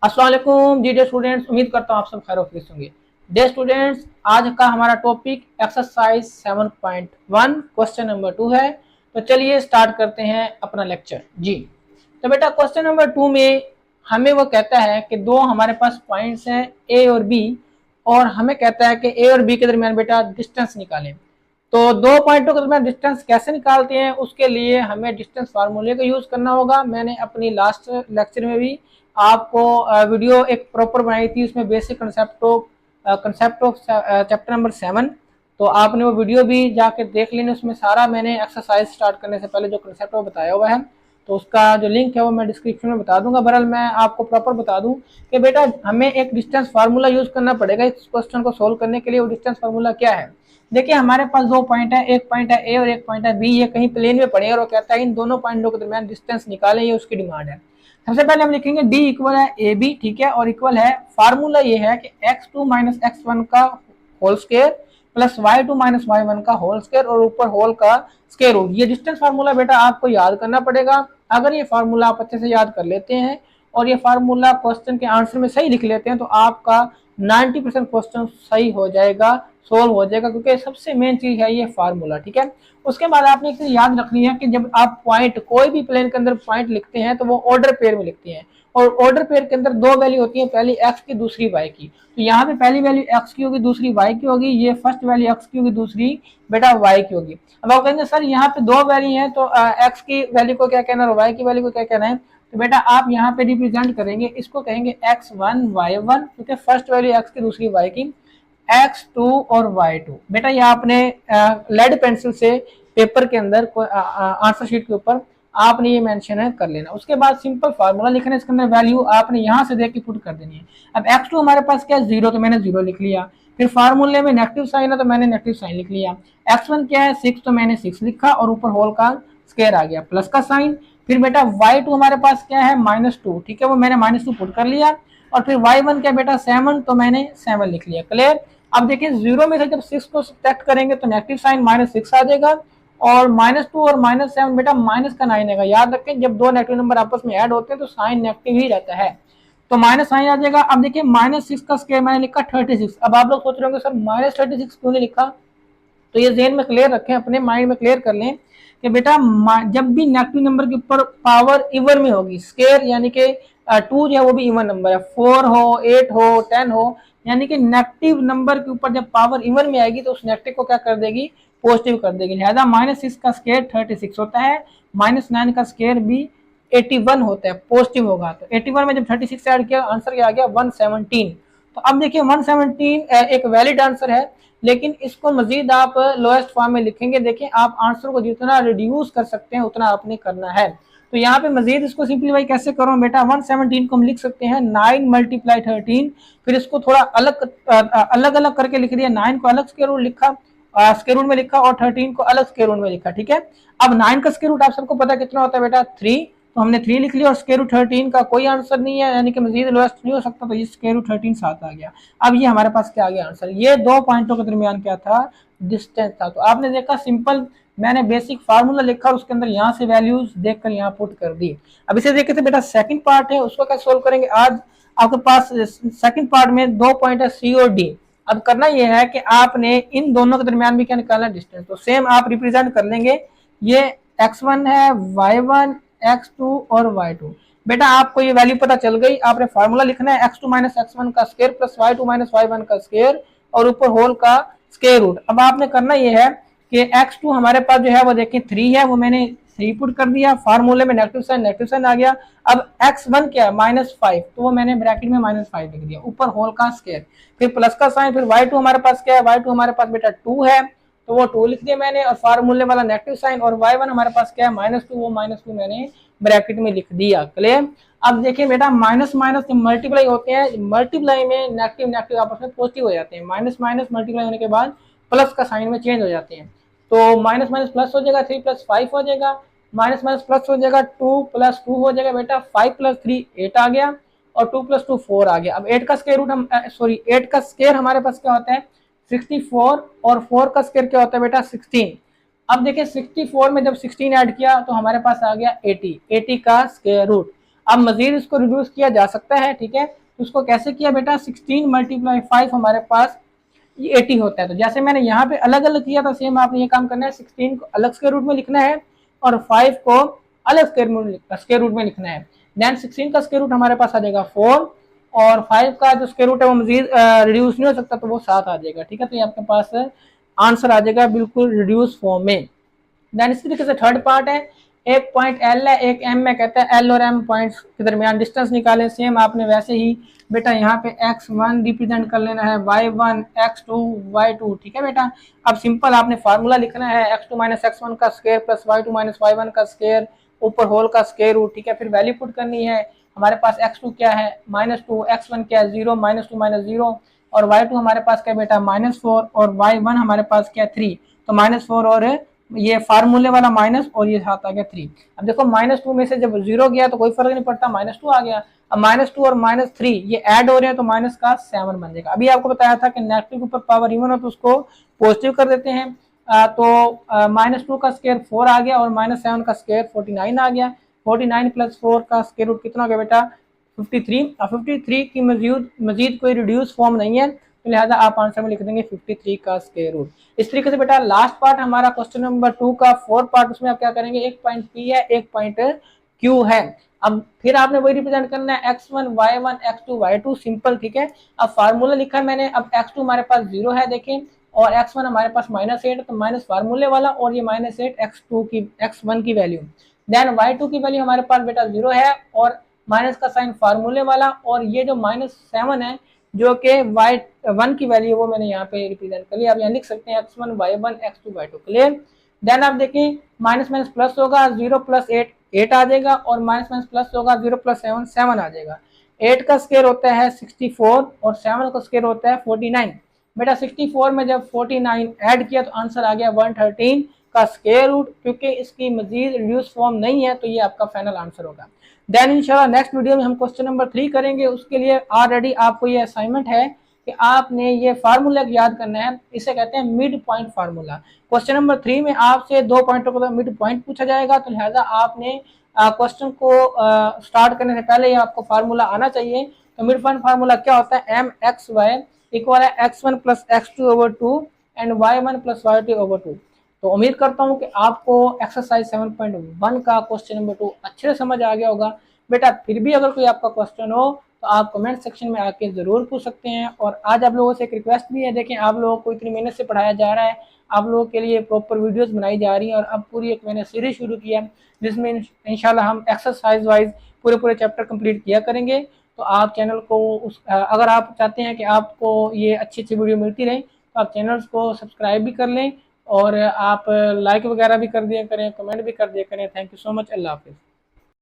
अस्सलाम वालेकुम जी day students, उम्मीद करता हूँ आप सब खैर खैरियत होंगे। डे स्टूडेंट्स, आज का हमारा टॉपिक एक्सरसाइज 7.1 क्वेश्चन नंबर 2 है। तो चलिए स्टार्ट करते हैं अपना लेक्चर जी। तो बेटा क्वेश्चन नंबर 2 में हमें वो कहता है कि दो हमारे पास पॉइंट्स हैं ए और बी, और हमें कहता है कि ए और बी के दरमियान बेटा डिस्टेंस निकालें। तो दो पॉइंटों के दरमियान डिस्टेंस कैसे निकालते हैं, उसके लिए हमें डिस्टेंस फार्मूले का यूज करना होगा। मैंने अपनी लास्ट लेक्चर में भी आपको वीडियो एक प्रॉपर बनाई थी, उसमें basic concept of chapter number 7। तो आपने वो वीडियो भी जाकर देख लेनी, उसमें सारा मैंने एक्सरसाइज स्टार्ट करने से पहले जो कंसेप्ट वो बताया हुआ है। तो उसका जो लिंक है वो मैं डिस्क्रिप्शन में बता दूंगा। बहरहाल मैं आपको प्रॉपर बता दूं कि बेटा हमें एक डिस्टेंस फार्मूला यूज करना पड़ेगा इस क्वेश्चन को सोल्व करने के लिए। वो डिस्टेंस फार्मूला क्या है? देखिए हमारे पास दो पॉइंट है, एक पॉइंट है ए और एक पॉइंट है बी। ये कहीं प्लेन में पड़े और वो कहता है इन दोनों पॉइंटों के दरमियान डिस्टेंस निकालें, ये उसकी डिमांड है। सबसे पहले हम लिखेंगे डी इक्वल है ए बी, ठीक है, और इक्वल है फार्मूला ये है कि x2 माइनस x1 का whole square plus y2 minus y1 का होल स्क्वायर और ऊपर होल का स्क्वायर रूट। ये डिस्टेंस फार्मूला बेटा आपको याद करना पड़ेगा। अगर ये फार्मूला आप अच्छे से याद कर लेते हैं और ये फार्मूला क्वेश्चन के आंसर में सही लिख लेते हैं तो आपका 90% क्वेश्चन सही हो जाएगा, सोल्व हो जाएगा, क्योंकि सबसे मेन चीज है ये फार्मूला, ठीक है। उसके बाद आपने एक चीज याद रखनी है कि जब आप पॉइंट कोई भी प्लेन के अंदर पॉइंट लिखते हैं तो वो ऑर्डर पेयर में लिखते हैं, और ऑर्डर पेयर के अंदर दो वैल्यू होती है, पहली एक्स की दूसरी वाई की। तो यहाँ पे पहली वैल्यू एक्स की होगी दूसरी वाई की होगी, ये फर्स्ट वैल्यू एक्स की होगी दूसरी बेटा वाई की होगी। अब आप कहेंगे सर यहाँ पे दो वैल्यू है तो एक्स की वैल्यू को क्या कहना है और वाई की वैल्यू को क्या कहना है? तो बेटा आप यहाँ पे रिप्रेजेंट करेंगे, इसको कहेंगे x1 y1, क्योंकि फर्स्ट वैल्यू एक्स की दूसरी वाई की, x2 और y2। बेटा ये आपने लेड पेंसिल से पेपर के अंदर आंसर शीट के ऊपर आपने ये मेंशन है कर लेना। उसके बाद सिंपल फार्मूला लिखना है, इसके अंदर वैल्यू आपने यहाँ से देख के पुट कर देनी है। अब x2 हमारे पास क्या है, जीरो, तो मैंने जीरो लिख लिया। फिर फार्मूले में नेगेटिव साइन है तो मैंने नेगेटिव साइन लिख लिया। x1 क्या है, 6, तो मैंने 6 लिखा और ऊपर होल का स्क्वायर आ गया प्लस का साइन। फिर बेटा y2 हमारे पास क्या है, -2, ठीक है, वो मैंने -2 पुट कर लिया। और फिर y1 क्या बेटा 7, तो मैंने 7 लिख लिया। क्लियर? अब देखिए जीरो में से जब 6 को सब्ट्रैक्ट करेंगे तो नेगेटिव साइन -6 आ जाएगा, और -2 और -7 बेटा माइनस का 9 आएगा। याद रखें जब दो नेगेटिव नंबर आपस में ऐड होते हैं तो साइन नेगेटिव ही रहता है, तो माइनस साइन आ जाएगा। अब देखिए -6 का स्क्वायर मैंने लिखा 36। अब आप लोग सोच रहे होंगे सर -36 क्यों नहीं लिखा? तो ये जेहन में क्लियर रखें, अपने माइंड में क्लियर कर लें कि बेटा जब भी नेगेटिव नंबर के ऊपर पावर इवन में होगी, स्क्वायर यानी कि 2 जो है वो भी इवन नंबर है, 4 हो 8 हो 10 हो, यानी कि नेगेटिव नंबर के ऊपर जब पावर इवन में आएगी तो उस नेगेटिव को क्या कर देगी, पॉजिटिव कर देगी। लिहाजा -6 का स्क्वायर 36 होता है, -9 का स्क्वायर भी 81 होता है, पॉजिटिव होगा। तो 81 में जब 36 ऐड किया आंसर क्या आ गया, 117। तो अब देखिए 117 एक वैलिड आंसर है, लेकिन इसको मजीद आप लोएस्ट फॉर्म में लिखेंगे। देखिए आप आंसर को जितना रिड्यूस कर सकते हैं उतना आपने करना है। तो यहाँ पे मजीद इसको सिंप्लीफाई कैसे करो बेटा, 117 को हम लिख सकते हैं 9 × 13, फिर इसको थोड़ा अलग अलग करके लिख दिया। 9 को अलग स्क्वायर रूट लिखा, स्क्वायर रूट में लिखा, और 13 को अलग स्क्वायर रूट में लिखा, ठीक है। अब 9 का स्क्वायर रूट आप सबको पता कितना होता है बेटा, 3, तो हमने 3 लिख लिया, और स्क्वायर रूट 13 का कोई आंसर नहीं है, यानी कि मजीद लोएस्ट नहीं हो सकता, तो ये स्क्वायर रूट 13 7 आ गया। अब ये हमारे पास क्या आ गया आंसर, ये दो पॉइंटों के दरमियान क्या था, डिस्टेंस था। तो आपने देखा सिंपल मैंने बेसिक फार्मूला लिखा और उसके अंदर यहाँ से वैल्यूज देखकर यहाँ पुट कर दी। अब इसे देखे थे बेटा सेकंड पार्ट है, उसको क्या सोल्व करेंगे आज। आपके पास सेकंड पार्ट में दो पॉइंट है सी और डी। अब करना यह है कि आपने इन दोनों के दरमियान भी क्या निकालना, डिस्टेंस। तो सेम आप रिप्रेजेंट कर लेंगे, ये x1 है, y1, x2 और y2। बेटा आपको ये वैल्यू पता चल गई, आपने फार्मूला लिखना है x2 माइनस x1 का square plus y2 minus y1 का स्क्वायर और ऊपर होल का स्क्वायर रूट। अब आपने करना ये है कि x2 हमारे पास जो है वो देखिए 3 है, वो मैंने 3 पुट कर दिया, फार्मूले में नेगेटिव साइन आ गया। अब x1 क्या है, -5, तो वो मैंने ब्रैकेट में -5 लिख दिया, ऊपर होल का स्क्वायर, फिर प्लस का साइन, फिर y2 हमारे पास क्या है, y2 हमारे पास बेटा 2 है, तो वो 2 लिख दिया मैंने, और फार्मूले वाला नेगेटिव साइन, और y1 हमारे पास क्या है, -2, वो -2 मैंने ब्रैकेट में लिख दिया। क्लियर? अब देखिए बेटा माइनस माइनस जब मल्टीप्लाई होते हैं, मल्टीप्लाई में नेगेटिव नेगेटिव आपस में पॉजिटिव हो जाते हैं, माइनस माइनस मल्टीप्लाई होने के बाद प्लस का साइन में चेंज हो जाते हैं। तो माइनस माइनस प्लस हो जाएगा, 3 + 5 हो जाएगा, माइनस माइनस प्लस हो जाएगा, 2 + 2 हो जाएगा बेटा, 5 + 3 8 आ गया, और 2 + 2 4 आ गया। अब 8 का स्क्वायर रूट हम सॉरी 8 का स्क्वायर हमारे पास क्या होता है, 64, और 4 का स्क्वायर क्या होता है बेटा, 16। अब देखिए 64 में जब 16 ऐड किया तो हमारे पास आ गया 80, 80 का स्क्वायर रूट। अब मजीद इसको रिड्यूस किया जा सकता है, ठीक है। तो उसको कैसे किया बेटा, 16 × 5 हमारे पास ये 80 होता है। तो जैसे मैंने यहाँ पे अलग अलग किया था, सेम आपने ये काम करना है, 16 को अलग स्क्वायर रूट में लिखना है और 5 को अलग स्क्वायर रूट में लिखना है। देन 16 का स्क्वायर रूट हमारे पास आ जाएगा 4 और 5 का जो स्क्वायर रूट है वो मजीद रिड्यूस नहीं हो सकता, तो वो 7 आ जाएगा, ठीक है। तो ये आपके पास आंसर आ जाएगा बिल्कुल रिड्यूस फॉर्म में। देन इस तरीके से थर्ड पार्ट है, एक पॉइंट एल है, एक एम में, कहता है एल और एम पॉइंट्स के दरमियान डिस्टेंस निकालें। सेम आपने वैसे ही बेटा यहाँ पे x1 रिप्रेजेंट कर लेना है, y1 x2 y2, ठीक है बेटा। अब सिंपल आपने फार्मूला लिखना है, x2 - x1 का स्क्वायर प्लस y2 - y1 का स्क्वायर ऊपर होल का स्क्वायर रूट, ठीक है। फिर वैल्यू पुट करनी है, हमारे पास x2 क्या है -2, x1 क्या है 0, -2 - 0 और y2 हमारे पास क्या बेटा -4 और y1 हमारे पास क्या 3। तो -4 और ये फार्मूले वाला माइनस और ये साथ आ गया 3। अब देखो -2 में से जब 0 गया तो कोई फर्क नहीं पड़ता, -2 आ गया। अब -2 और -3 ये ऐड हो रहे हैं तो माइनस का 7 बन जाएगा। अभी आपको बताया था कि नेगेटिव के ऊपर पावर इवन हो तो उसको पॉजिटिव कर देते हैं। तो -2 का स्क्वायर 4 आ गया और -7 का स्क्वायर 49 आ गया। 49 + 4 का स्क्वायर रूट कितना हो गया बेटा 53। अब 53 की मजीद कोई रिड्यूस फॉर्म नहीं है, तो लिहाजा आप आंसर में लिख देंगे 53 का स्क्वायर रूट। इस तरीके से बेटा लास्ट पार्ट हमारा क्वेश्चन नंबर 2 का 4 पार्ट, उसमें आप क्या करेंगे, एक पॉइंट P है, एक पॉइंट Q है। अब फिर आपने वही रिप्रेजेंट करना है x1 y1 x2 y2 simple, ठीक है। अब फार्मूला लिखा है मैंने, अब x2 हमारे पास 0 है देखें और x1 हमारे पास -8 तो माइनस फार्मूले वाला और ये -8 x1 की वैल्यू। देन y2 की वैल्यू हमारे पास बेटा 0 है और माइनस का साइन फार्मूले वाला और ये जो -7 है जो कि y1 की वैल्यू वो मैंने यहाँ पे रिप्रेजेंट कर लिया। आप यहाँ लिख सकते हैं x1 y1 x2 y2, clear. Then आप देखें माइनस माइनस प्लस होगा, 0 + 8 8 आ जाएगा और माइनस माइनस प्लस होगा, 0 + 7 7 आ जाएगा। 8 का स्क्वायर होता है 64 और 7 का स्क्वायर होता है 49। बेटा 64 में जब 49 ऐड किया तो आंसर आ गया 113 का स्क्वायर रूट, क्योंकि इसकी मजीद रिड्यूस फॉर्म नहीं है तो ये आपका फाइनल आंसर होगा। देन इंशाल्लाह नेक्स्ट वीडियो में हम क्वेश्चन नंबर 3 करेंगे। उसके लिए ऑलरेडी आपको ये असाइनमेंट है कि आपने ये फार्मूला याद करना है, इसे कहते हैं mid point formula. Question number 3 में आपसे 2 पॉइंटों को मिड पॉइंट पूछा जाएगा, तो लिहाजा आपने क्वेश्चन को स्टार्ट करने से पहले ही आपको फार्मूला आना चाहिए। तो मिड पॉइंट फार्मूला क्या होता है, mxy इक्वल है x1 + x2/2 and y1 + y2/2। तो उम्मीद करता हूं कि आपको एक्सरसाइज 7.1 का क्वेश्चन नंबर 2 अच्छे से समझ आ गया होगा। बेटा फिर भी अगर कोई आपका क्वेश्चन हो तो आप कमेंट सेक्शन में आके ज़रूर पूछ सकते हैं। और आज आप लोगों से एक रिक्वेस्ट भी है, देखें आप लोगों को इतनी मेहनत से पढ़ाया जा रहा है, आप लोगों के लिए प्रॉपर वीडियोस बनाई जा रही हैं और अब पूरी एक मैंने सीरीज शुरू किया जिसमें इंशाल्लाह हम एक्सरसाइज वाइज पूरे चैप्टर कंप्लीट किया करेंगे। तो आप चैनल को अगर आप चाहते हैं कि आपको ये अच्छी वीडियो मिलती रहे तो आप चैनल को सब्सक्राइब भी कर लें और आप लाइक वगैरह भी कर दिया करें, कमेंट भी कर दिया करें। थैंक यू सो मच, अल्लाह हाफिज़।